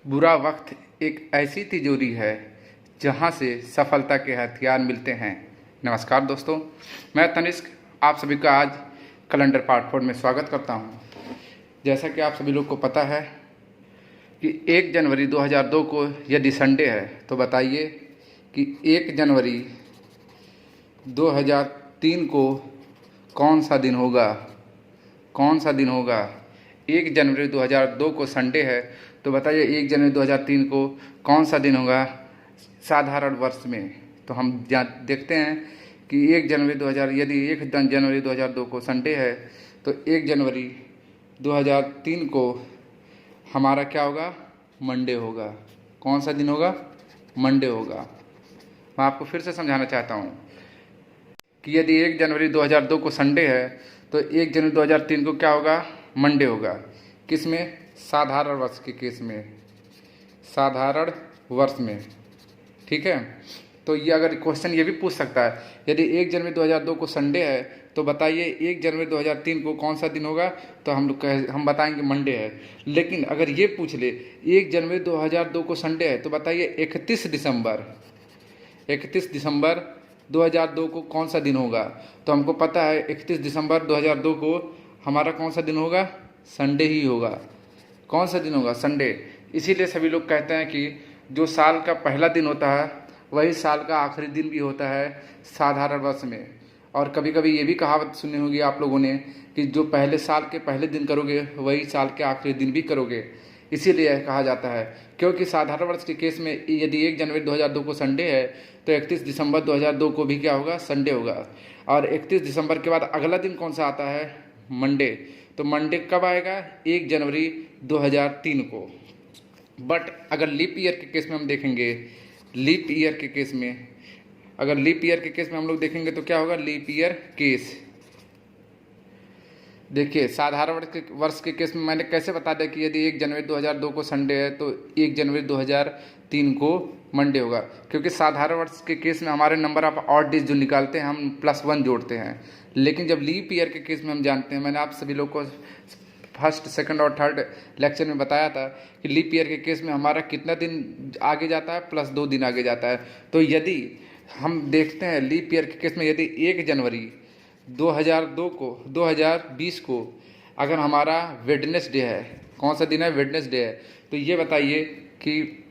बुरा वक्त एक ऐसी तिजोरी है जहां से सफलता के हथियार मिलते हैं। नमस्कार दोस्तों, मैं तनिष्क आप सभी का आज कैलेंडर पार्ट 4 में स्वागत करता हूं। जैसा कि आप सभी लोग को पता है कि 1 जनवरी 2002 को यदि संडे है तो बताइए कि 1 जनवरी 2003 को कौन सा दिन होगा। 1 जनवरी 2002 को संडे है तो बताइए 1 जनवरी 2003 को कौन सा दिन होगा साधारण वर्ष में। तो हम देखते हैं कि 1 जनवरी 2002 को संडे है तो 1 जनवरी 2003 को हमारा क्या होगा, मंडे होगा। कौन सा दिन होगा, मंडे होगा। मैं आपको फिर से समझाना चाहता हूँ कि यदि 1 जनवरी 2002 को संडे है तो 1 जनवरी 2003 को क्या होगा, मंडे होगा। किस में, साधारण वर्ष के केस में, साधारण वर्ष में। ठीक है, तो ये अगर क्वेश्चन ये भी पूछ सकता है, यदि 1 जनवरी 2002 को संडे है तो बताइए 1 जनवरी 2003 को कौन सा दिन होगा, तो हम बताएंगे मंडे है। लेकिन अगर ये पूछ ले 1 जनवरी 2002 को संडे है तो बताइए 31 दिसंबर 2002 को कौन सा दिन होगा। तो हमको पता है 31 दिसंबर 2002 को हमारा कौन सा दिन होगा, संडे ही होगा। कौन सा दिन होगा, संडे। इसीलिए सभी लोग कहते हैं कि जो साल का पहला दिन होता है वही साल का आखिरी दिन भी होता है साधारण वर्ष में। और कभी कभी ये भी कहावत सुनी होगी आप लोगों ने कि जो पहले साल के पहले दिन करोगे वही साल के आखिरी दिन भी करोगे। इसीलिए कहा जाता है, क्योंकि साधारण वर्ष के केस में यदि 1 जनवरी 2002 को संडे है तो 31 दिसंबर 2002 को भी क्या होगा, संडे होगा। और 31 दिसंबर के बाद अगला दिन कौन सा आता है, मंडे। तो मंडे कब आएगा, 1 जनवरी 2003 को। बट अगर लीप ईयर के केस में हम देखेंगे, लीप ईयर के केस में हम लोग देखेंगे तो क्या होगा, लीप ईयर केस। देखिए साधारण वर्ष के केस में मैंने कैसे बता दिया कि यदि 1 जनवरी 2002 को संडे है तो 1 जनवरी 2003 को मंडे होगा। क्योंकि साधारण वर्ष के केस में हमारे नंबर ऑफ ऑड डेज जो निकालते हैं हम +1 जोड़ते हैं। लेकिन जब लीप ईयर के केस में हम जानते हैं, मैंने आप सभी लोग को फर्स्ट, सेकंड और थर्ड लेक्चर में बताया था कि लीप ईयर के केस में हमारा कितना दिन आगे जाता है, +2 दिन आगे जाता है। तो यदि हम देखते हैं लीप ईयर के केस में यदि 1 जनवरी 2020 को अगर हमारा वेडनेसडे है, कौन सा दिन है, वेडनेसडे है, तो ये बताइए कि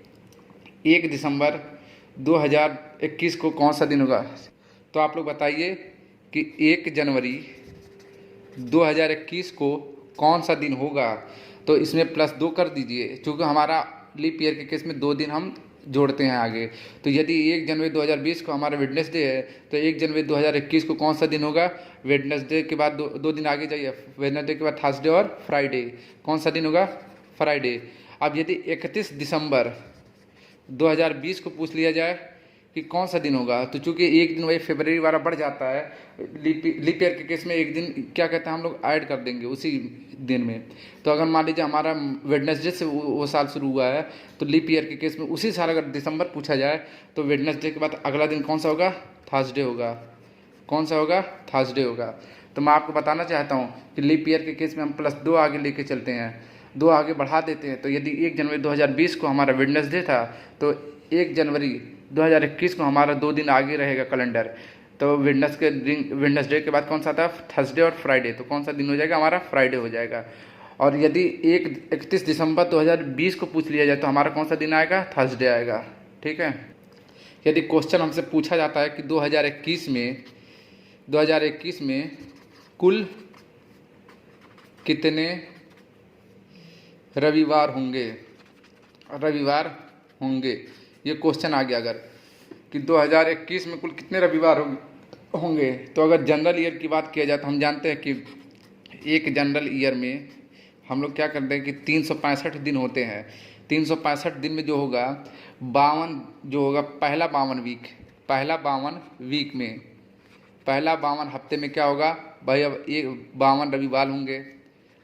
1 दिसंबर 2021 को कौन सा दिन होगा। तो आप लोग बताइए कि 1 जनवरी 2021 को कौन सा दिन होगा। तो इसमें +2 कर दीजिए, क्योंकि हमारा लीप ईयर के केस में 2 दिन हम जोड़ते हैं आगे। तो यदि 1 जनवरी 2020 को हमारा वेडनेसडे है तो 1 जनवरी 2021 को कौन सा दिन होगा, वेडनेसडे के बाद दो दिन आगे जाइए, वेडनेसडे के बाद थर्सडे और फ्राइडे। कौन सा दिन होगा, फ्राइडे। अब यदि 31 दिसंबर 2020 को पूछ लिया जाए कि कौन सा दिन होगा, तो चूंकि एक दिन वही फरवरी वाला बढ़ जाता है, लीप ईयर के केस में एक दिन क्या कहते हैं हम लोग ऐड कर देंगे उसी दिन में। तो अगर मान लीजिए हमारा वेडनेसडे से वो साल शुरू हुआ है तो लीप ईयर के केस में उसी साल अगर दिसंबर पूछा जाए तो वेडनेसडे के बाद अगला दिन कौन सा होगा, थर्सडे होगा। कौन सा होगा, थर्सडे होगा। तो मैं आपको बताना चाहता हूँ कि लीप ईयर के केस में हम +2 आगे लेके चलते हैं, 2 आगे बढ़ा देते हैं। तो यदि 1 जनवरी 2020 को हमारा वेडनेसडे था तो 1 जनवरी 2021 को हमारा 2 दिन आगे रहेगा कैलेंडर। तो वेडनेसडे के बाद कौन सा था, थर्सडे और फ्राइडे। तो कौन सा दिन हो जाएगा, हमारा फ्राइडे हो जाएगा। और यदि 31 दिसंबर 2020 को पूछ लिया जाए तो हमारा कौन सा दिन आएगा, थर्सडे आएगा। ठीक है। यदि क्वेश्चन हमसे पूछा जाता है कि 2021 में कुल कितने रविवार होंगे, ये क्वेश्चन आ गया अगर कि 2021 में कुल कितने रविवार होंगे, तो अगर जनरल ईयर की बात किया जाए तो हम जानते हैं कि एक जनरल ईयर में हम लोग क्या करते हैं कि 365 दिन होते हैं। 365 दिन में जो होगा 52 जो होगा पहला 52 हफ्ते में क्या होगा भाई, अब 52 रविवार होंगे।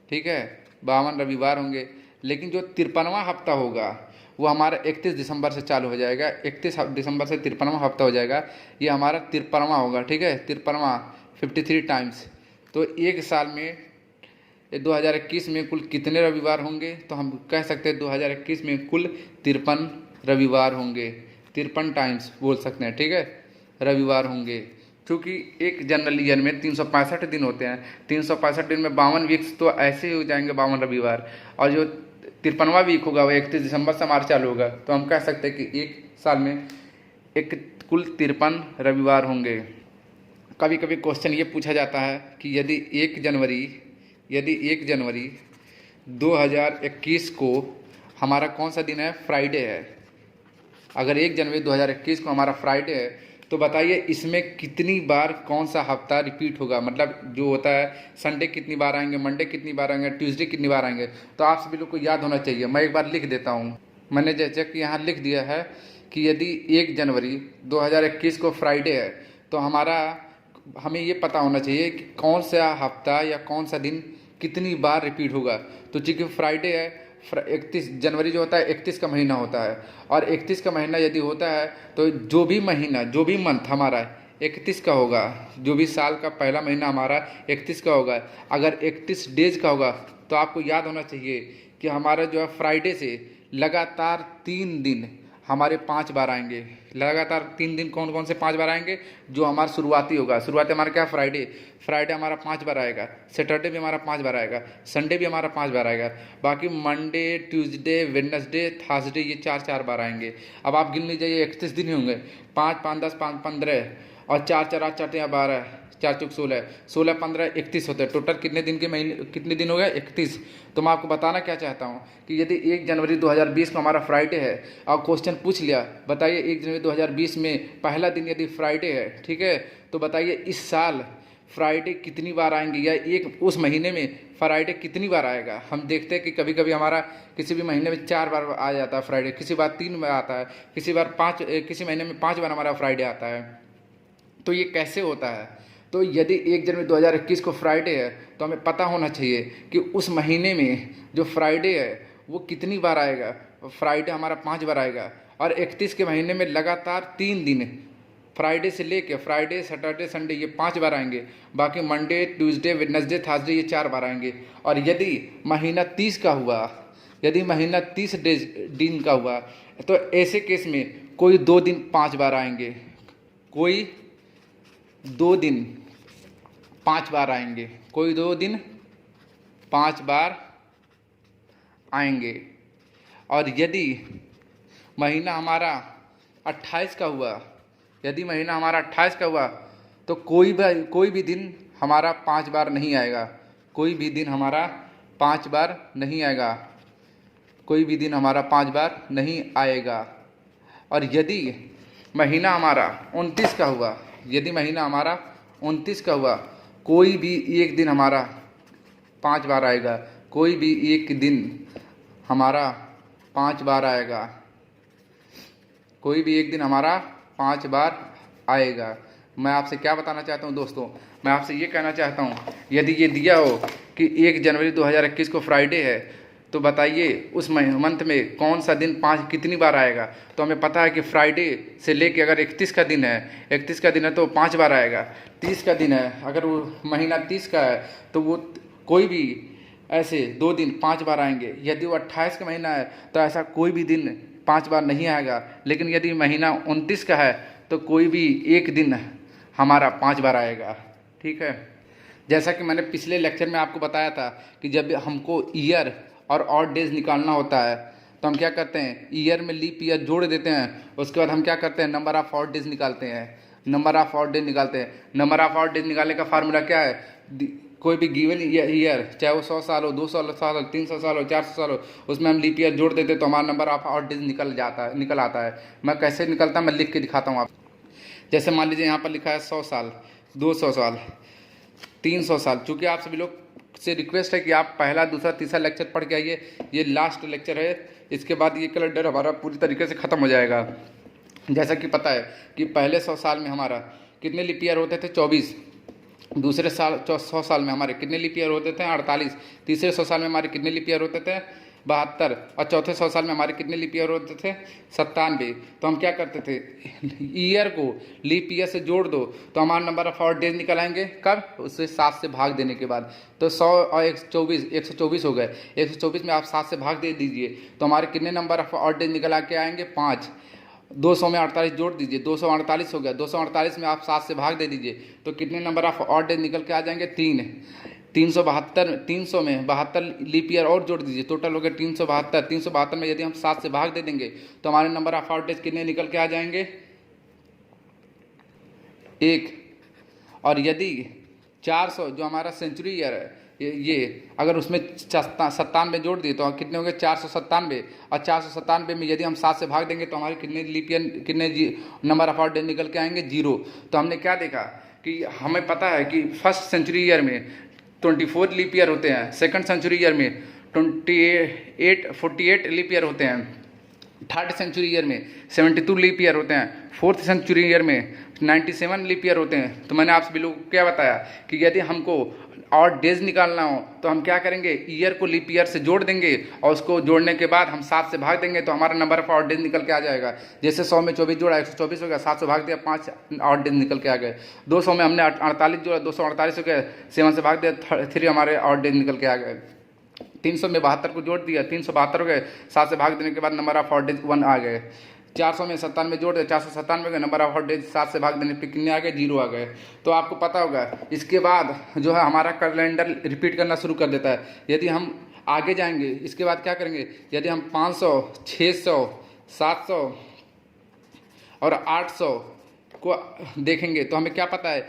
ठीक है, 52 रविवार होंगे। लेकिन जो 53वां हफ्ता होगा वो हमारा 31 दिसंबर से चालू हो जाएगा, 31 दिसंबर से 53वां हफ्ता हो जाएगा। ये हमारा 53वां होगा। ठीक है, 53वां 53 टाइम्स। तो एक साल में 2021 में कुल कितने रविवार होंगे, तो हम कह सकते हैं 2021 में कुल 53 रविवार होंगे, 53 टाइम्स बोल सकते हैं, ठीक है, रविवार होंगे। क्योंकि एक जनरल ईयर में 365 दिन होते हैं, 365 दिन में 52 वीक्स तो ऐसे ही हो जाएंगे 52 रविवार, और जो 53वां वीक होगा वो 31 दिसंबर से मार्च चालू होगा, तो हम कह सकते हैं कि एक साल में कुल 53 रविवार होंगे। कभी कभी क्वेश्चन ये पूछा जाता है कि यदि 1 जनवरी 2021 को हमारा कौन सा दिन है, फ्राइडे है, अगर 1 जनवरी 2021 को हमारा फ्राइडे है, तो बताइए इसमें कितनी बार कौन सा हफ्ता रिपीट होगा, मतलब जो होता है संडे कितनी बार आएंगे, मंडे कितनी बार आएंगे, ट्यूसडे कितनी बार आएंगे। तो आप सभी लोग को याद होना चाहिए। मैं एक बार लिख देता हूँ, मैंने जैसे कि यहाँ लिख दिया है कि यदि 1 जनवरी 2021 को फ्राइडे है, तो हमें ये पता होना चाहिए कि कौन सा हफ्ता या कौन सा दिन कितनी बार रिपीट होगा। तो चूँकि फ्राइडे है, 31 जनवरी जो होता है 31 का महीना होता है, और 31 का महीना यदि होता है तो जो भी मंथ हमारा 31 का होगा, जो भी साल का पहला महीना हमारा 31 का होगा। अगर 31 डेज का होगा तो आपको याद होना चाहिए कि हमारा जो है फ्राइडे से लगातार 3 दिन हमारे 5 बार आएंगे। लगातार 3 दिन कौन कौन से 5 बार आएंगे, जो हमारा शुरुआती होगा, शुरुआती हमारा क्या, फ्राइडे हमारा 5 बार आएगा, सैटरडे भी हमारा 5 बार आएगा, संडे भी हमारा 5 बार आएगा, बाकी मंडे, ट्यूसडे, वेडनेसडे, थर्सडे ये 4 बार आएंगे। अब आप गिन लीजिए, 31 दिन ही होंगे, 5 5 10 5 15 और 4 4 8 4 12, 4 चौक 16, 16 15 31 होते हैं। टोटल कितने दिन के महीने, कितने दिन हो गए, 31। तो मैं आपको बताना क्या चाहता हूँ कि यदि 1 जनवरी 2020 को हमारा फ्राइडे है और क्वेश्चन पूछ लिया, बताइए 1 जनवरी 2020 में पहला दिन यदि फ्राइडे है, ठीक है, तो बताइए इस साल फ्राइडे कितनी बार आएंगे, या उस महीने में फ्राइडे कितनी बार आएगा। हम देखते हैं कि कभी कभी हमारा किसी भी महीने में 4 बार आ जाता है फ्राइडे, किसी बार 3 बार आता है, किसी महीने में 5 बार हमारा फ्राइडे आता है। तो ये कैसे होता है, तो यदि 1 जनवरी 2021 को फ्राइडे है तो हमें पता होना चाहिए कि उस महीने में जो फ्राइडे है वो कितनी बार आएगा। फ्राइडे हमारा 5 बार आएगा, और 31 के महीने में लगातार 3 दिन, फ्राइडे से लेके फ्राइडे, सैटरडे, संडे ये 5 बार आएंगे, बाकी मंडे, ट्यूसडे, वेडनेसडे, थर्सडे ये 4 बार आएंगे। और यदि महीना 30 का हुआ, यदि महीना 30 दिन का हुआ, तो ऐसे केस में कोई 2 दिन 5 बार आएंगे, कोई 2 दिन 5 बार आएंगे, कोई 2 दिन 5 बार आएंगे। और यदि महीना हमारा 28 का हुआ, यदि महीना हमारा 28 का हुआ, तो कोई भी दिन हमारा 5 बार नहीं आएगा, कोई भी दिन हमारा 5 बार नहीं आएगा, कोई भी दिन हमारा 5 बार नहीं आएगा। और यदि महीना हमारा 29 का हुआ, यदि महीना हमारा 29 का हुआ, कोई भी एक दिन हमारा 5 बार आएगा, कोई भी एक दिन हमारा 5 बार आएगा, कोई भी एक दिन हमारा 5 बार आएगा। मैं आपसे क्या बताना चाहता हूँ दोस्तों, मैं आपसे ये कहना चाहता हूँ, यदि ये दिया हो कि 1 जनवरी 2021 को फ्राइडे है, तो बताइए उस मंथ में कौन सा दिन 5 कितनी बार आएगा। तो हमें पता है कि फ्राइडे से लेके अगर 31 का दिन है, 31 का दिन है तो 5 बार आएगा। 30 का दिन है, अगर वो महीना 30 का है तो वो कोई भी ऐसे 2 दिन 5 बार आएंगे। यदि वो 28 का महीना है तो ऐसा कोई भी दिन 5 बार नहीं आएगा। लेकिन यदि महीना 29 का है तो कोई भी एक दिन हमारा 5 बार आएगा। ठीक है, जैसा कि मैंने पिछले लेक्चर में आपको बताया था कि जब हमको ईयर और ऑड डेज निकालना होता है तो हम क्या करते हैं, ईयर में लीप ईयर जोड़ देते हैं, उसके बाद हम क्या करते हैं, नंबर ऑफ ऑड डेज निकालते हैं, नंबर ऑफ ऑड डेज निकालते हैं। नंबर ऑफ ऑड डेज निकालने का फार्मूला क्या है, कोई भी गिवन ईयर, चाहे वो 100 साल हो, 200 साल हो, 300 साल हो, 400 साल हो, उसमें हम लीप ईयर जोड़ देते हैं तो हमारा नंबर ऑफ ऑड डेज निकल आता है। मैं कैसे निकलता है मैं लिख के दिखाता हूँ आप। जैसे मान लीजिए यहाँ पर लिखा है 100 साल, 200 साल, 300 साल। चूँकि आप सभी लोग से रिक्वेस्ट है कि आप पहला, दूसरा, तीसरा लेक्चर पढ़ के आइए, ये लास्ट लेक्चर है, इसके बाद ये कैलेंडर हमारा पूरी तरीके से ख़त्म हो जाएगा। जैसा कि पता है कि पहले 100 साल में हमारा कितने लीप ईयर होते थे, 24। दूसरे 100 साल में हमारे कितने लीप ईयर होते थे, 48। तीसरे 100 साल में हमारे कितने लीप ईयर होते थे, 72 और चौथे 100 साल में हमारे कितने लीप ईयर होते थे? 97। तो हम क्या करते थे, ईयर को लीप ईयर से जोड़ दो तो हमारा नंबर ऑफ ऑड डेज निकल आएंगे। कब? उससे 7 से भाग देने के बाद। तो 100 और 124 हो गए। 124 में आप 7 से भाग दे दीजिए तो हमारे कितने नंबर ऑफ ऑड डेज निकल आके आएंगे? 5। 200 में 48 जोड़ दीजिए, 248 हो गया। 248 में आप 7 से भाग दे दीजिए तो कितने नंबर ऑफ ऑड डेज निकल के आ जाएंगे? 3। 372, 300 में 72 लीप ईयर और जोड़ दीजिए, टोटल हो गया 372। 372 में यदि हम 7 से भाग दे देंगे तो हमारे नंबर ऑफ ऑड डेज कितने निकल के आ जाएंगे? 1। और यदि 400 जो हमारा सेंचुरी ईयर है ये अगर उसमें 97 जोड़ दिए तो कितने होंगे? 497। और 497 में यदि हम 7 से भाग देंगे तो हमारे कितने लीप ईयर, कितने नंबर ऑफ ऑड डेज निकल के आएंगे? 0। तो हमने क्या देखा कि हमें पता है कि फर्स्ट सेंचुरी ईयर में 24 लीप ईयर होते हैं, सेकंड सेंचुरी ईयर में 48 लीप ईयर होते हैं, थर्ड सेंचुरी ईयर में 72 लीप ईयर होते हैं, फोर्थ सेंचुरी ईयर में 97 लीप ईयर होते हैं। तो मैंने आप सभी लोगों को क्या बताया कि यदि हमको और डेज निकालना हो तो हम क्या करेंगे, ईयर को लीप ईयर से जोड़ देंगे और उसको जोड़ने के बाद हम 7 से भाग देंगे तो हमारा नंबर ऑफ और डेज निकल के आ जाएगा। जैसे 100 में 24 जोड़ा 124 हो गया, 7 से भाग दिया 5 और डेज निकल के आ गए। 200 में हमने 48 जोड़ा 248 हो गया, 7 से भाग दिया 3 हमारे और डेज निकल के आ गए। 300 में 72 को जोड़ दिया, 372 हो गए, 7 से भाग देने के बाद नंबर ऑफ ऑड डेज 1 आ गए। 400 में 97 जोड़ दिया, 497 गए, नंबर ऑफ ऑड डेज 7 से भाग देने पे कितने आ गए? 0 आ गए। तो आपको पता होगा इसके बाद जो है हमारा कैलेंडर रिपीट करना शुरू कर देता है। यदि हम आगे जाएंगे इसके बाद क्या करेंगे, यदि हम 500, 600, 700 और 800 को देखेंगे तो हमें क्या पता है,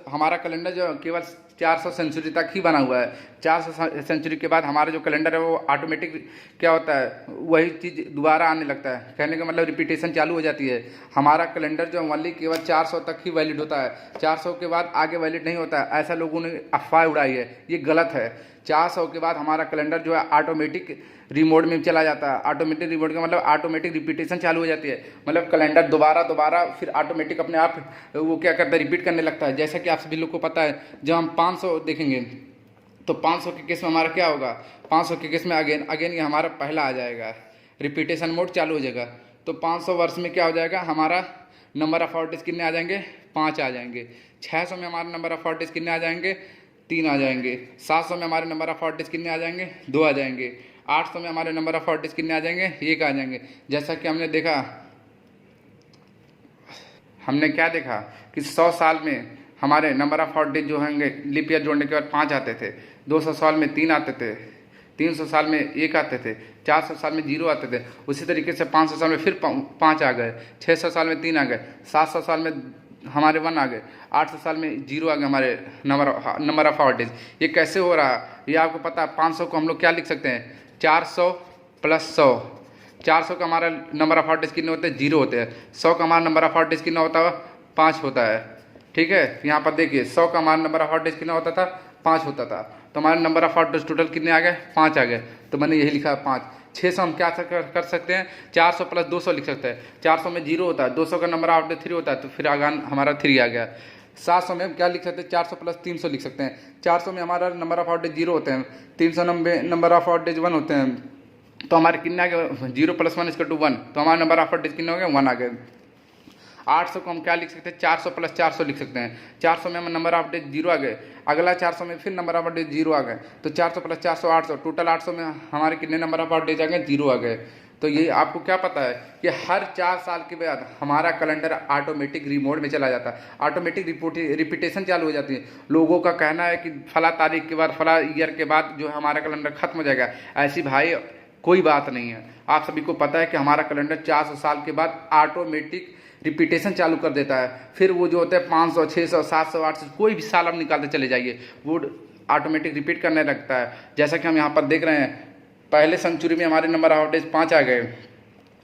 हमारा कैलेंडर जो केवल 400 सेंचुरी तक ही बना हुआ है। 400 सेंचुरी के बाद हमारा जो कैलेंडर है वो ऑटोमेटिक क्या होता है, वही चीज़ दोबारा आने लगता है। कहने का मतलब रिपीटेशन चालू हो जाती है। हमारा कैलेंडर जो ओनली केवल 400 तक ही वैलिड होता है, 400 के बाद आगे वैलिड नहीं होता है। ऐसा लोगों ने अफवाह उड़ाई है, ये गलत है। 400 के बाद हमारा कैलेंडर जो है ऑटोमेटिक रिमोड में चला जाता है। ऑटोमेटिक रिमोड का मतलब ऑटोमेटिक रिपीटेशन चालू हो जाती है, मतलब कैलेंडर दोबारा फिर ऑटोमेटिक अपने आप वो क्या करता है, रिपीट करने लगता है। जैसा कि आप सभी लोग को पता है, जब हम 500 देखेंगे तो 500 के केस में हमारा क्या होगा, 500 के केस में अगेन ये हमारा पहला आ जाएगा, रिपीटेशन मोड चालू हो जाएगा। तो 500 वर्ष में क्या हो जाएगा, हमारा नंबर ऑफ ऑड डेज कितने आ जाएंगे? 5 आ जाएंगे। 600 में हमारा नंबर ऑफ ऑड डेज कितने आ जाएंगे? 3 आ जाएंगे। 700 में हमारे नंबर ऑफ ऑड डेज कितने आ जाएंगे? 2 आ जाएंगे। 800 में हमारे नंबर ऑफ ऑड डेज कितने आ जाएंगे? 1 आ जाएंगे। जैसा कि हमने देखा, हमने क्या देखा कि 100 साल में हमारे नंबर ऑफ ऑड डेज जो होंगे लीप ईयर जोड़ने के बाद 5 आते थे, 200 साल में 3 आते थे, 300 साल में 1 आते थे, 400 साल में 0 आते थे। उसी तरीके से 500 साल में फिर 5 आ गए, 600 साल में 3 आ गए, 700 साल में हमारे 1 आ गए, 800 साल में 0 आ गए हमारे नंबर ऑफ ऑड डेज। ये कैसे हो रहा है ये आपको पता है। 500 को हम लोग क्या लिख सकते हैं, 400 प्लस 100। 400 का हमारा नंबर ऑफ ऑड डेज कितने होते हैं? 0 होते हैं। 100 का हमारा नंबर ऑफ ऑड डेज कितना होता है? 5 होता है। ठीक है, यहाँ पर देखिए 100 का हमारा नंबर ऑफ ऑड डेज कितना होता था? 5 होता था। तो हमारे number of odd days total कितने आ गए? 5 आ गए। तो मैंने यही लिखा 5। 600 हम क्या कर सकते हैं, 400 प्लस 200 लिख सकते हैं। 400 में 0 होता है, 200 का नंबर ऑफ डेज 3 होता है, तो फिर आगान हमारा 3 आ गया। 700 में हम क्या लिख सकते हैं, 400 प्लस 300 लिख सकते हैं। 400 में हमारा नंबर ऑफ ऑड डेज 0 होते हैं, 390 नंबर ऑफ ऑड डेज 1 होते हैं। तो हमारे कितने आ गए? 0 प्लस 1 इक्वल टू 1। तो हमारा नंबर ऑफ ऑड डेज कितने हो गए? 1 आ गए। 800 को हम क्या लिख सकते हैं, 400 प्लस 400 लिख सकते हैं। 400 में हम नंबर ऑफ डेज 0 आ गए, अगला 400 में फिर नंबर ऑफ डेज 0 आ गए। तो 400 प्लस 400 800, टोटल 800 में हमारे कितने नंबर ऑफ डेज आ गए? 0 आ गए। तो ये आपको क्या पता है कि हर 4 साल के बाद हमारा कैलेंडर ऑटोमेटिक रिमोड में चला जाता है, ऑटोमेटिक रिपीटेशन चालू हो जाती है। लोगों का कहना है कि फला तारीख के बाद, फला ईयर के बाद जो है हमारा कैलेंडर खत्म हो जाएगा। ऐसी भाई कोई बात नहीं है। आप सभी को पता है कि हमारा कैलेंडर 400 साल के बाद ऑटोमेटिक रिपीटेशन चालू कर देता है। फिर वो जो होता है 500, 600, 700, 800 कोई भी साल आप निकालते चले जाइए, वो ऑटोमेटिक रिपीट करने लगता है। जैसा कि हम यहाँ पर देख रहे हैं, पहले सेंचुरी में हमारे नंबर ऑफ डेज 5 आ गए,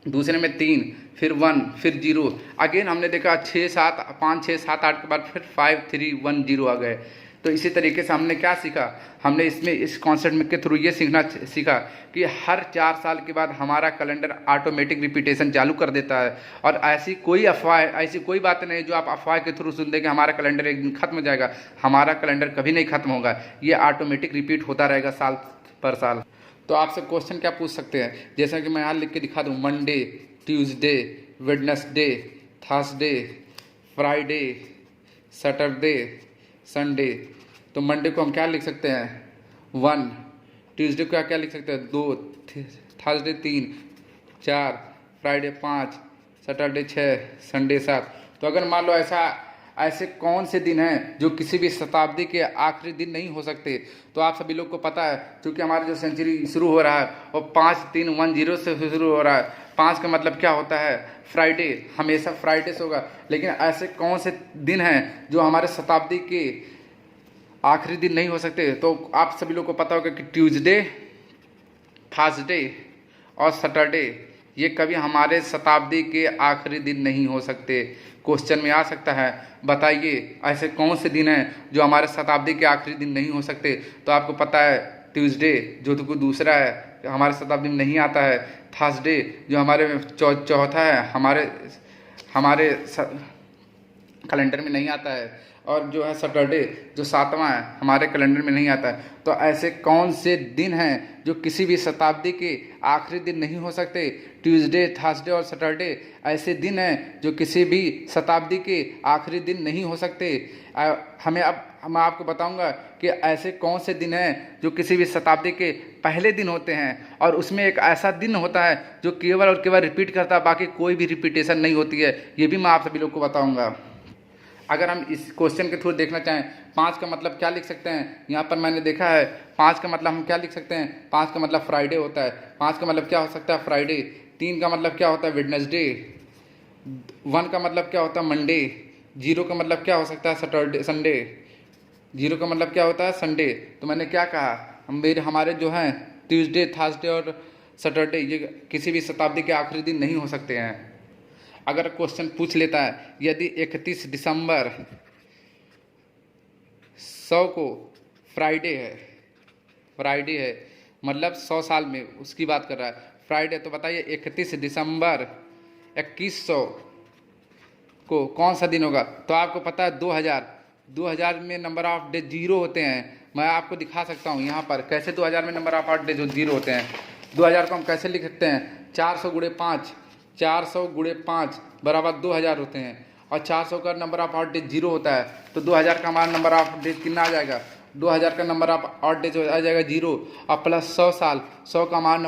दूसरे में 3, फिर 1, फिर 0। अगेन हमने देखा 6, 7, 5, 6, 7, 8 के बाद फिर 5, 3, 1, 0 आ गए। तो इसी तरीके से हमने क्या सीखा, हमने इसमें इस कॉन्सेप्ट के थ्रू ये सीखा कि हर 4 साल के बाद हमारा कैलेंडर ऑटोमेटिक रिपीटेशन चालू कर देता है। और ऐसी कोई अफवाह, ऐसी कोई बात नहीं जो आप अफवाह के थ्रू सुनते कि हमारा कैलेंडर एक दिन खत्म हो जाएगा। हमारा कैलेंडर कभी नहीं खत्म होगा, ये ऑटोमेटिक रिपीट होता रहेगा साल पर साल। तो आपसे क्वेश्चन क्या पूछ सकते हैं, जैसा कि मैं यहाँ लिख के दिखा दूँ, Monday, Tuesday, Wednesday, Thursday, Friday, Saturday, Sunday. तो मंडे को हम क्या लिख सकते हैं 1, ट्यूसडे को क्या लिख सकते हैं 2, थर्सडे 3, 4, फ्राइडे 5, सैटरडे 6, संडे 7। तो अगर मान लो ऐसे कौन से दिन हैं जो किसी भी शताब्दी के आखिरी दिन नहीं हो सकते, तो आप सभी लोग को पता है, क्योंकि हमारा जो सेंचुरी शुरू हो रहा है वो 5310 से शुरू हो रहा है। 5 का मतलब क्या होता है फ्राइडे, हमेशा फ्राइडे से होगा। लेकिन ऐसे कौन से दिन हैं जो हमारे शताब्दी के आखिरी दिन नहीं हो सकते, तो आप सभी लोग को पता होगा कि ट्यूसडे, थर्सडे और सैटरडे ये कभी हमारे शताब्दी के आखिरी दिन नहीं हो सकते। क्वेश्चन में आ सकता है, बताइए ऐसे कौन से दिन हैं जो हमारे शताब्दी के आखिरी दिन नहीं हो सकते। तो आपको पता है ट्यूसडे जो तो कोई दूसरा है हमारे शताब्दी में नहीं आता है, थर्सडे जो हमारे चौथा है हमारे कैलेंडर में नहीं आता है, और जो है सैटरडे जो 7वां है हमारे कैलेंडर में नहीं आता है। तो ऐसे कौन से दिन हैं जो किसी भी शताब्दी के आखिरी दिन नहीं हो सकते। ट्यूसडे, थर्सडे और सैटरडे ऐसे दिन हैं जो किसी भी शताब्दी के आखिरी दिन नहीं हो सकते। मैं आपको बताऊंगा कि ऐसे कौन से दिन हैं जो किसी भी शताब्दी के पहले दिन होते हैं, और उसमें एक ऐसा दिन होता है जो केवल और केवल रिपीट करता है, बाकी कोई भी रिपीटेशन नहीं होती है। ये भी मैं आप सभी लोग को बताऊँगा। अगर हम इस क्वेश्चन के थ्रू देखना चाहें, 5 का मतलब क्या लिख सकते हैं, यहाँ पर मैंने देखा है 5 का मतलब हम क्या लिख सकते हैं, 5 का मतलब फ्राइडे होता है। 5 का मतलब क्या हो सकता है फ्राइडे। 3 का मतलब क्या होता है वेडनेसडे। 1 का मतलब क्या होता है मंडे। 0 का मतलब क्या हो सकता है सैटरडे संडे। 0 का मतलब क्या होता है संडे। तो मैंने क्या कहा, हमारे जो हैं ट्यूसडे, थर्सडे और सैटरडे ये किसी भी शताब्दी के आखिरी दिन नहीं हो सकते हैं। अगर क्वेश्चन पूछ लेता है यदि 31 दिसंबर 100 को फ्राइडे है मतलब 100 साल में उसकी बात कर रहा है फ्राइडे, तो बताइए 31 दिसंबर 2100 को कौन सा दिन होगा। तो आपको पता है 2000 में नंबर ऑफ डे 0 होते हैं। मैं आपको दिखा सकता हूँ यहाँ पर कैसे 2000 में नंबर ऑफ डे जो 0 होते हैं। 2000 को हम कैसे लिख सकते हैं 400 गुणे 5 बराबर 2000 होते हैं, और 400 का नंबर ऑफ ऑड डेज 0 होता है। तो 2000 का हमारा नंबर ऑफ डेज कितना आ जाएगा 2000 का नंबर ऑफ ऑड डेज आ जाएगा 0, और प्लस 100 साल 100 का हमारा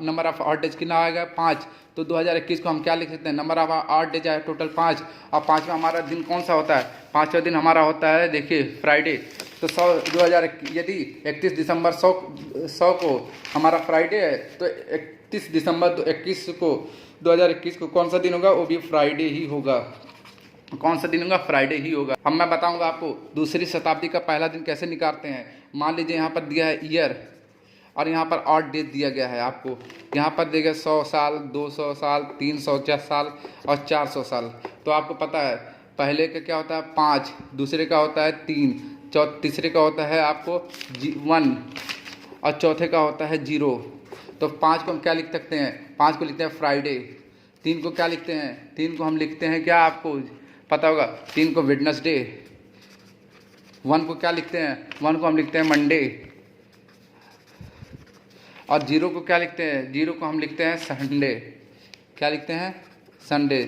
नंबर ऑफ ऑड डेज कितना आएगा 5। तो 2021 को हम क्या लिख सकते हैं नंबर ऑफ ऑड डेज है टोटल 5, और 5वां हमारा दिन कौन सा होता है 5वां दिन हमारा होता है देखिए फ्राइडे। तो 2000 यदि 31 दिसंबर 100 को हमारा फ्राइडे है, तो 31 दिसंबर 2021 को कौन सा दिन होगा, वो भी फ्राइडे ही होगा। कौन सा दिन होगा फ्राइडे ही होगा। अब मैं बताऊंगा आपको दूसरी शताब्दी का पहला दिन कैसे निकालते हैं। मान लीजिए यहाँ पर दिया है ईयर, और यहाँ पर ऑड डेज दिया गया है आपको। यहाँ पर दिया गया 100 साल, 200 साल, 300 साल और 400 साल। तो आपको पता है पहले का क्या होता है 5, दूसरे का होता है 3, तीसरे का होता है आपको 1, और चौथे का होता है 0। तो 5 को हम क्या लिख सकते हैं 5 को लिखते हैं फ्राइडे। 3 को क्या लिखते हैं 3 को हम लिखते हैं क्या आपको पता होगा 3 को वेडनेसडे। 1 को क्या लिखते हैं 1 को हम लिखते हैं मंडे, और 0 को क्या लिखते हैं 0 को हम लिखते हैं संडे। क्या लिखते हैं संडे।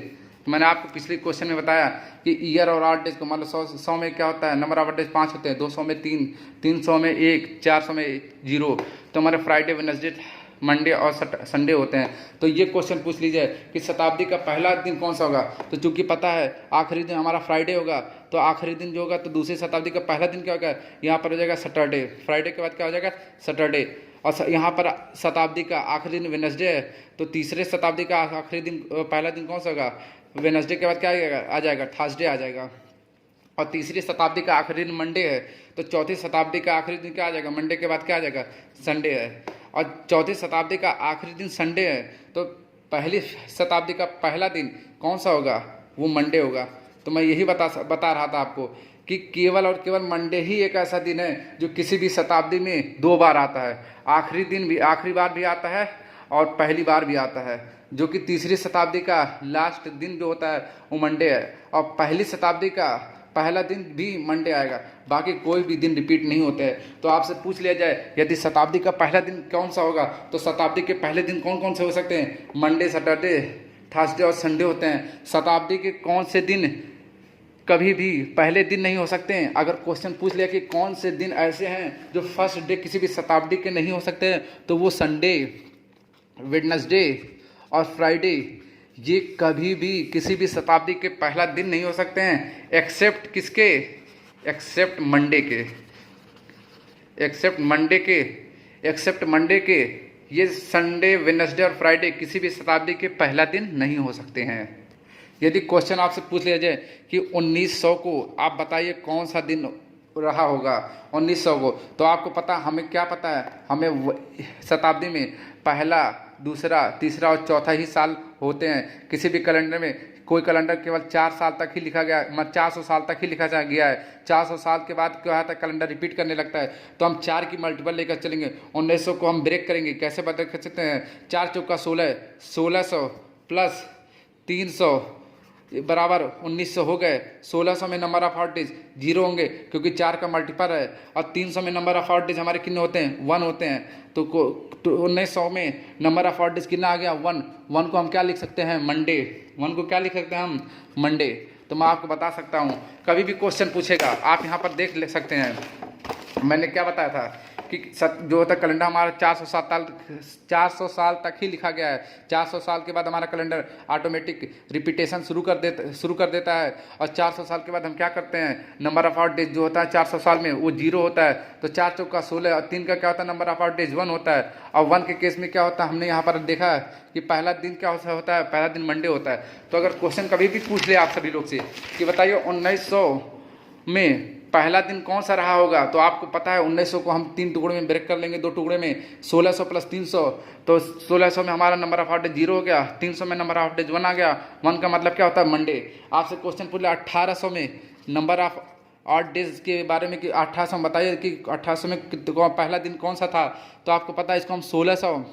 मैंने आपको पिछले क्वेश्चन में बताया कि ईयर और ऑड डेज को मतलब 100 में क्या होता है नंबर ऑफ डेज 5 होते हैं, 200 में 3, 300 में 1, 400 में 0। तो हमारे फ्राइडे, वेडनेसडे, मंडे और संडे होते हैं। तो ये क्वेश्चन पूछ लीजिए कि शताब्दी का पहला दिन कौन सा होगा। तो चूंकि पता है आखिरी दिन हमारा फ्राइडे होगा, तो आखिरी दिन जो होगा तो दूसरी शताब्दी का पहला दिन क्या होगा यहाँ पर हो जाएगा सैटरडे। फ्राइडे के बाद क्या हो जाएगा सैटरडे, और यहाँ पर शताब्दी का आखिरी दिन वेडनेसडे है, तो तीसरे शताब्दी का आखिरी दिन पहला दिन कौन सा होगा वेडनेसडे के बाद क्या आ जाएगा थर्सडे आ जाएगा, और तीसरी शताब्दी का आखिरी दिन मंडे है, तो चौथी शताब्दी का आखिरी दिन क्या आ जाएगा मंडे के बाद क्या आ जाएगा संडे है, और चौथी शताब्दी का आखिरी दिन संडे है। तो पहली शताब्दी का पहला दिन कौन सा होगा वो मंडे होगा। तो मैं यही बता रहा था आपको कि केवल और केवल मंडे ही एक ऐसा दिन है जो किसी भी शताब्दी में 2 बार आता है। आखिरी बार भी आता है और पहली बार भी आता है, जो कि तीसरी शताब्दी का लास्ट दिन जो होता है वो मंडे है, और पहली शताब्दी का पहला दिन भी मंडे आएगा, बाकी कोई भी दिन रिपीट नहीं होते हैं। तो आपसे पूछ लिया जाए यदि शताब्दी का पहला दिन कौन सा होगा, तो शताब्दी के पहले दिन कौन कौन से हो सकते हैं? मंडे, सैटरडे, थर्सडे और संडे होते हैं। शताब्दी के कौन से दिन कभी भी पहले दिन नहीं हो सकते हैं? अगर क्वेश्चन पूछ लिया कि कौन से दिन ऐसे हैं जो फर्स्ट डे किसी भी शताब्दी के नहीं हो सकते हैं, तो वो संडे, वेडनेसडे और फ्राइडे, ये कभी भी किसी भी शताब्दी के पहला दिन नहीं हो सकते हैं, एक्सेप्ट किसके? एक्सेप्ट मंडे के। एक्सेप्ट मंडे के ये संडे, वेडनेसडे और फ्राइडे किसी भी शताब्दी के पहला दिन नहीं हो सकते हैं। यदि क्वेश्चन आपसे पूछ लिया जाए कि 1900 को आप बताइए कौन सा दिन रहा होगा 1900 को, तो आपको पता, हमें क्या पता है? हमें शताब्दी में पहला, दूसरा, तीसरा और चौथा ही साल होते हैं किसी भी कैलेंडर में। कोई कैलेंडर केवल 4 साल तक ही लिखा गया, 400 साल तक ही लिखा गया है। 400 साल के बाद क्या होता है, कैलेंडर रिपीट करने लगता है। तो हम 4 की मल्टीपल लेकर चलेंगे, 1900 को हम ब्रेक करेंगे। कैसे बता सकते हैं? 4 चौका 16, 1600 प्लस 300 बराबर 1900 हो गए। 1600 में नंबर ऑफ ऑड डेज 0 होंगे क्योंकि 4 का मल्टीपल है, और 300 में नंबर ऑफ ऑड डेज हमारे कितने होते हैं? 1 होते हैं। तो 1900 में नंबर ऑफ ऑड डेज कितना आ गया? 1। 1 को हम क्या लिख सकते हैं? मंडे। 1 को क्या लिख सकते हैं हम? मंडे। तो मैं आपको बता सकता हूँ, कभी भी क्वेश्चन पूछेगा आप यहाँ पर देख ले सकते हैं, मैंने क्या बताया था कि जो होता है कैलेंडर हमारा 400 साल तक ही लिखा गया है। 400 साल के बाद हमारा कैलेंडर ऑटोमेटिक रिपीटेशन शुरू कर देता है, और 400 साल के बाद हम क्या करते हैं? नंबर ऑफ ऑड डेज जो होता है 400 साल में वो 0 होता है। तो 4 चौका 16 और 3 का क्या होता है? नंबर ऑफ ऑड डेज 1 होता है। और 1 के केस में क्या होता है? हमने यहाँ पर देखा है कि पहला दिन क्या होता है? पहला दिन मंडे होता है। तो अगर क्वेश्चन कभी भी पूछ ले आप सभी लोग से कि बताइए 1900 में पहला दिन कौन सा रहा होगा, तो आपको पता है 1900 को हम 3 टुकड़े में ब्रेक कर लेंगे, 2 टुकड़े में। 1600 प्लस 300, तो 1600 में हमारा नंबर ऑफ ऑड डेज 0 हो गया, 300 में नंबर ऑफ डेज 1 आ गया। 1 का मतलब क्या होता है? मंडे। आपसे क्वेश्चन पूछ लिया 1800 में नंबर ऑफ ऑड डेज के बारे में कि 1800 में बताइए कि 1800 में पहला दिन कौन सा था, तो आपको पता है इसको हम 1600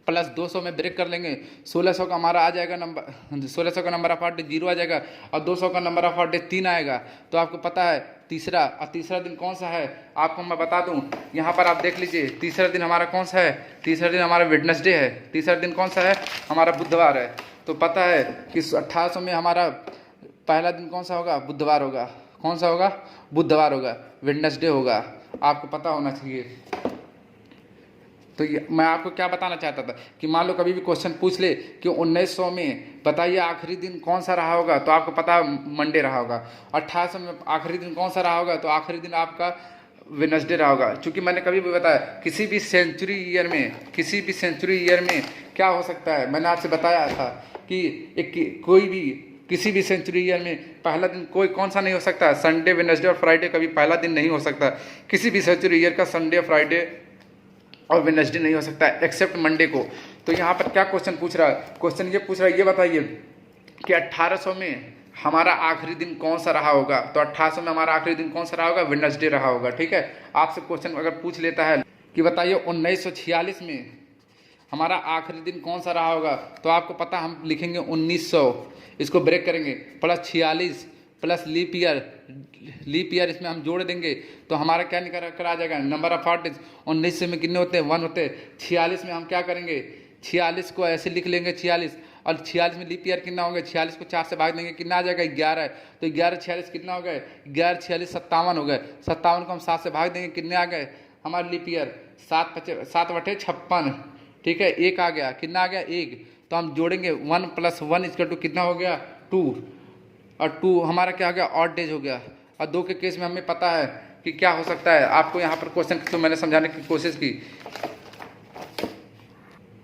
प्लस 200 में ब्रेक कर लेंगे। 1600 का हमारा आ जाएगा नंबर, 1600 का नंबर ऑफ ऑड डेज 0 आ जाएगा, और 200 का नंबर ऑफ ऑड डेज 3 आएगा। तो आपको पता है तीसरा दिन कौन सा है? आपको मैं बता दूं, यहाँ पर आप देख लीजिए, तीसरा दिन हमारा कौन सा है? तीसरा दिन हमारा वेडनेसडे है। तीसरा दिन कौन सा है? हमारा बुधवार है। तो पता है कि 1800 में हमारा पहला दिन कौन सा होगा? बुधवार होगा। कौन सा होगा? बुधवार होगा, वेडनेसडे होगा। आपको पता होना चाहिए। तो मैं आपको क्या बताना चाहता था कि मान लो कभी भी क्वेश्चन पूछ ले कि 1900 में बताइए आखिरी दिन कौन सा रहा होगा, तो आपको पता है मंडे रहा होगा। 1800 में आखिरी दिन कौन सा रहा होगा, तो आखिरी दिन आपका वेडनेसडे रहा होगा। क्योंकि मैंने कभी भी बताया किसी भी सेंचुरी ईयर में क्या हो सकता है, मैंने आपसे बताया था कि किसी भी सेंचुरी ईयर में पहला दिन कौन सा नहीं हो सकता? संडे, वेडनेसडे और फ्राइडे कभी पहला दिन नहीं हो सकता। किसी भी सेंचुरी ईयर का संडे, फ्राइडे और वेडनेसडे नहीं हो सकता एक्सेप्ट मंडे को। तो यहाँ पर क्या क्वेश्चन पूछ रहा है? क्वेश्चन ये पूछ रहा है, ये बताइए कि 1800 में हमारा आखिरी दिन कौन सा रहा होगा, तो 1800 में हमारा आखिरी दिन कौन सा रहा होगा? वेडनेसडे रहा होगा। ठीक है, आपसे क्वेश्चन अगर पूछ लेता है कि बताइए 1946 में हमारा आखिरी दिन कौन सा रहा होगा, तो आपको पता हम लिखेंगे 1900, इसको ब्रेक करेंगे, प्लस 46 प्लस लीप ईयर इसमें हम जोड़ देंगे, तो हमारा क्या निकल कर आ जाएगा? नंबर ऑफ ऑड डेज 1900 में कितने होते हैं? 1 होते हैं। 46 में हम क्या करेंगे? 46 को ऐसे लिख लेंगे 46, और 46 में लीप ईयर कितना होगा? 46 को 4 से भाग देंगे, कितना आ जाएगा? 11। तो 11 46 कितना हो गए? 11 46 57 हो गए। 57 को हम 7 से भाग देंगे, कितने आ गए हमारे लीप ईयर? 7×56। ठीक है, 1 आ गया, कितना आ गया? 1। तो हम जोड़ेंगे 1 + 1 = कितना हो गया? 2, और 2 हमारा क्या हो गया? ऑड डेज हो गया। और 2 के केस में हमें पता है कि क्या हो सकता है। आपको यहाँ पर क्वेश्चन के थ्रू मैंने समझाने की कोशिश की,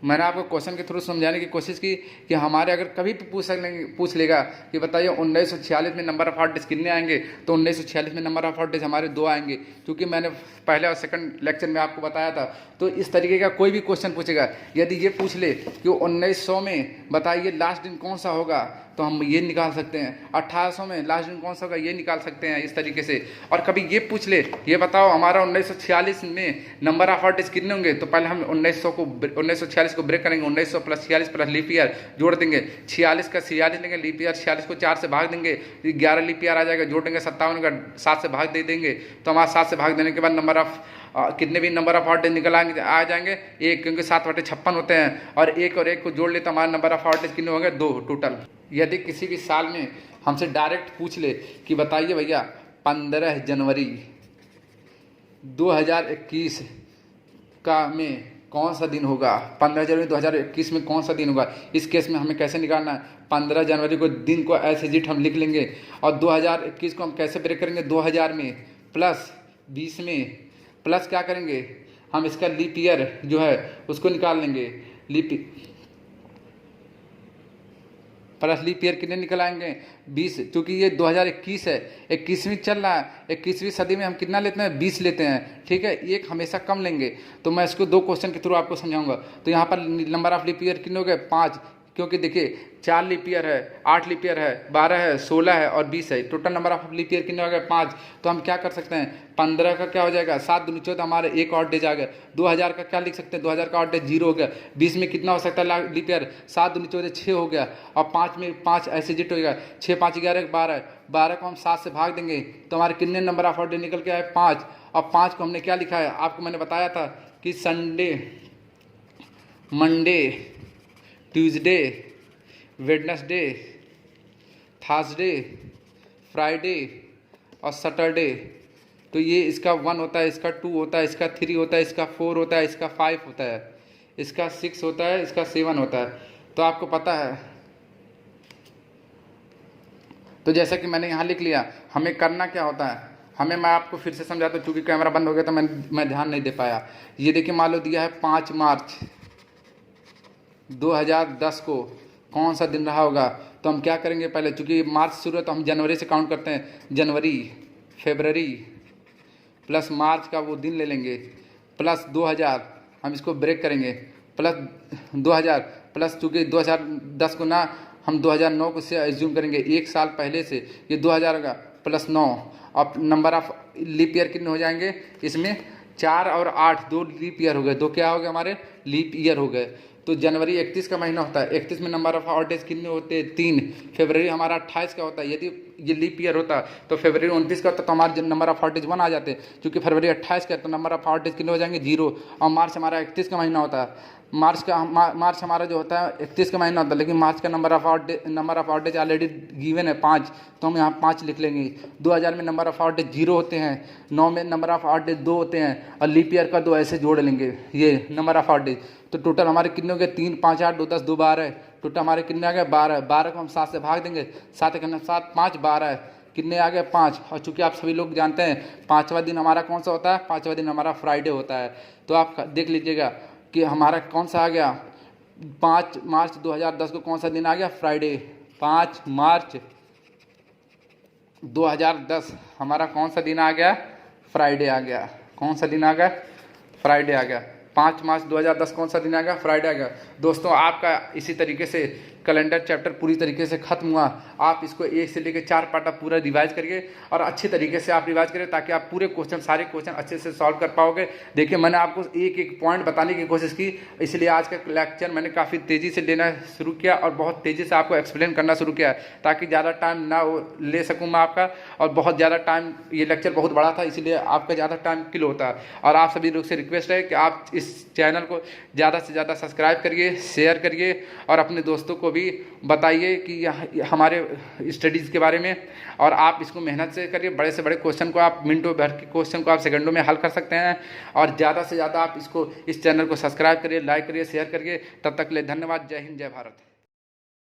मैंने आपको क्वेश्चन के थ्रू समझाने की कोशिश की कि हमारे अगर कभी भी पूछ लेगा कि बताइए 1946 में नंबर ऑफ ऑड डेज कितने आएंगे, तो 1946 में नंबर ऑफ ऑड डेज हमारे 2 आएंगे, क्योंकि मैंने पहले और सेकंड लेक्चर में आपको बताया था। तो इस तरीके का कोई भी क्वेश्चन पूछेगा, यदि ये पूछ ले कि 1900 में बताइए लास्ट दिन कौन सा होगा, तो हम ये निकाल सकते हैं। 1800 में लास्ट दिन कौन सा होगा ये निकाल सकते हैं इस तरीके से। और कभी ये पूछ ले, ये बताओ हमारा 1946 में नंबर ऑफ आर्टिस्ट कितने होंगे, तो पहले हम 1946 को ब्रेक करेंगे। 1900 प्लस 46 प्लस लीप ईयर जोड़ देंगे। 46 का 46 लेंगे, लीप ईयर 46 को 4 से भाग देंगे, 11 लीप ईयर आ जाएगा, जोड़ देंगे। 57 का 7 से भाग दे देंगे, तो हमारा 7 से भाग देने के बाद नंबर ऑफ कितने भी नंबर ऑफ आर्टिस्ट निकल आ जाएंगे एक, क्योंकि 7/56 होते हैं। और एक को जोड़ ले तो हमारा नंबर ऑफ आर्टिस्ट कितने होंगे 2 टोटल। यदि किसी भी साल में हमसे डायरेक्ट पूछ ले कि बताइए भैया 15 जनवरी 2021 का में कौन सा दिन होगा, 15 जनवरी 2021 में कौन सा दिन होगा, इस केस में हमें कैसे निकालना है। 15 जनवरी को दिन को ऐसे जिट हम लिख लेंगे और 2021 को हम कैसे ब्रेक करेंगे, 2000 में प्लस 20 में प्लस क्या करेंगे हम, इसका लीप ईयर जो है उसको निकाल लेंगे। प्लस लीप ईयर कितने निकल आएंगे 20, क्योंकि ये 2021 है, 21वीं चल रहा है। 21वीं सदी में हम कितना लेते हैं 20 लेते हैं, ठीक है। एक हमेशा कम लेंगे, तो मैं इसको 2 क्वेश्चन के थ्रू आपको समझाऊंगा। तो यहाँ पर नंबर ऑफ लीप ईयर कितने हो गए 5, क्योंकि देखिए 4 लीप ईयर है, 8 लीप ईयर है, 12 है, 16 है और 20 है। Total number of leap year कितने हो गए 5। तो हम क्या कर सकते हैं 15 का क्या हो जाएगा 7 दूनी 14, हमारे एक और डेज आ गया। 2000 का क्या लिख सकते हैं, 2000 का और डेज 0 हो गया। 20 में कितना हो सकता है लीप ईयर, 7 दूनी 14 6 हो गया। और 5 में 5 ऐसे जिट हो गया, 6 5 11 12, 12 को हम 7 से भाग देंगे तो हमारे कितने नंबर ऑफ डे निकल के आए 5। और 5 को हमने क्या लिखा है, आपको मैंने बताया था कि Sunday, Monday, Tuesday, Wednesday, Thursday, Friday और सैटरडे। तो ये इसका 1 होता है, इसका 2 होता है, इसका 3 होता है, इसका 4 होता है, इसका 5 होता है, इसका 6 होता है, इसका 7 होता है। तो आपको पता है, तो जैसा कि मैंने यहाँ लिख लिया, हमें करना क्या होता है, हमें, मैं आपको फिर से समझाता हूँ, चूँकि कैमरा बंद हो गया तो मैं ध्यान नहीं दे पाया। ये देखिए मान लो दिया है 5 मार्च 2010 को कौन सा दिन रहा होगा। तो हम क्या करेंगे, पहले चूँकि मार्च शुरू है तो हम जनवरी से काउंट करते हैं। जनवरी, फरवरी प्लस मार्च का वो दिन ले लेंगे, प्लस 2000 हम इसको ब्रेक करेंगे, प्लस 2000 प्लस, चूँकि 2010 को ना हम 2009 को से एज्यूम करेंगे, एक साल पहले से ये 2000 होगा, प्लस 9। अब नंबर ऑफ लीप ईयर कितने हो जाएंगे इसमें, 4 और 8, 2 लीप ईयर हो गए, 2 क्या हो गए हमारे लीप ईयर हो गए। तो जनवरी 31 का महीना होता है, 31 में नंबर ऑफ आउट डेज कितने होते हैं 3। फरवरी हमारा 28 का होता है, यदि ये लीप ईयर होता तो फरवरी 29 का होता तो हमारे नंबर ऑफ आउट डेज 1 आ जाते। क्योंकि फरवरी 28 का तो नंबर ऑफ आउट डेज कितने हो जाएंगे 0। और मार्च हमारा 31 का महीना होता है, मार्च हमारा जो होता है 31 का महीना होता है, लेकिन मार्च का number of out days already given है 5, तो हम यहाँ 5 लिख लेंगे। 2000 में नंबर ऑफ आउट डेज 0 होते हैं, 9 में नंबर ऑफ आउट डेज 2 होते हैं और लीप ईयर का 2 ऐसे जोड़ लेंगे ये नंबर ऑफ आउट डेज। तो टोटल हमारे कितने हो गए 3 5 8 2 10 2 12, टोटल हमारे कितने आ गए 12। 12 को हम 7 से भाग देंगे, 7 7 5 12, कितने आ गए 5। और चूँकि आप सभी लोग जानते हैं 5वां दिन हमारा कौन सा होता है, 5वां दिन हमारा फ्राइडे होता है। तो आप देख लीजिएगा कि हमारा कौन सा आ गया 5 मार्च 2010 को कौन सा दिन आ गया फ्राइडे। 5 मार्च 2010 हमारा कौन सा दिन आ गया फ्राइडे आ गया। कौन सा दिन आ गया फ्राइडे आ गया। 5 मार्च 2010 कौन सा दिन आ गया फ्राइडे आ गया। दोस्तों आपका इसी तरीके से कैलेंडर चैप्टर पूरी तरीके से खत्म हुआ। आप इसको 1 से लेकर 4 पार्ट आप पूरा रिवाइज करिए और अच्छे तरीके से आप रिवाइज करिए ताकि आप पूरे क्वेश्चन सारे क्वेश्चन अच्छे से सॉल्व कर पाओगे। देखिए मैंने आपको एक एक पॉइंट बताने की कोशिश की, इसलिए आज का लेक्चर मैंने काफ़ी तेज़ी से लेना शुरू किया और बहुत तेज़ी से आपको एक्सप्लेन करना शुरू किया ताकि ज़्यादा टाइम ना ले सकूँ मैं आपका। और बहुत ज़्यादा टाइम, ये लेक्चर बहुत बड़ा था इसलिए आपका ज़्यादा टाइम किल होता है। और आप सभी लोग से रिक्वेस्ट है कि आप इस चैनल को ज़्यादा से ज़्यादा सब्सक्राइब करिए, शेयर करिए और अपने दोस्तों को भी बताइए कि हमारे स्टडीज़ के बारे में। और आप इसको मेहनत से करिए, बड़े से बड़े क्वेश्चन को आप मिनटों भर के क्वेश्चन को आप सेकंडों में हल कर सकते हैं। और ज़्यादा से ज़्यादा आप इस चैनल को सब्सक्राइब करिए, लाइक करिए, शेयर करिए। तब तक के लिए धन्यवाद। जय हिंद, जय भारत।